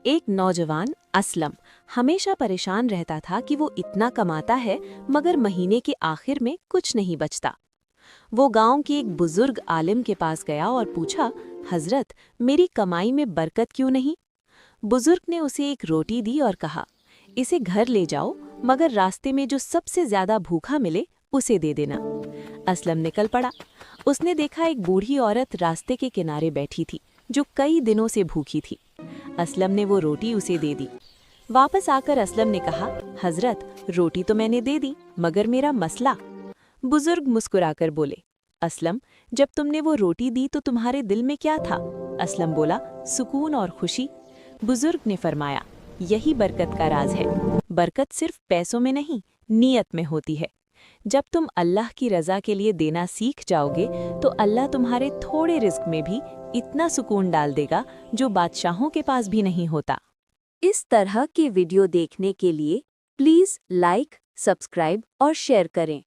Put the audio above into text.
एक नौजवान असलम हमेशा परेशान रहता था कि वो इतना कमाता है मगर महीने के आखिर में कुछ नहीं बचता। वो गांव के एक बुजुर्ग आलिम के पास गया और पूछा, हजरत, मेरी कमाई में बरकत क्यों नहीं? बुजुर्ग ने उसे एक रोटी दी और कहा, इसे घर ले जाओ, मगर रास्ते में जो सबसे ज्यादा भूखा मिले उसे दे देना। असलम निकल पड़ा। उसने देखा एक बूढ़ी औरत रास्ते के किनारे बैठी थी जो कई दिनों से भूखी थी। असलम ने वो रोटी उसे दे दी। वापस आकर असलम ने कहा, हजरत, रोटी तो मैंने दे दी मगर मेरा मसला। बुजुर्ग मुस्कुराकर बोले, असलम, जब तुमने वो रोटी दी तो तुम्हारे दिल में क्या था? असलम बोला, सुकून और खुशी। बुजुर्ग ने फरमाया, यही बरकत का राज है। बरकत सिर्फ पैसों में नहीं, नीयत में होती है। जब तुम अल्लाह की रज़ा के लिए देना सीख जाओगे तो अल्लाह तुम्हारे थोड़े रिस्क में भी इतना सुकून डाल देगा जो बादशाहों के पास भी नहीं होता। इस तरह की वीडियो देखने के लिए प्लीज़ लाइक, सब्सक्राइब और शेयर करें।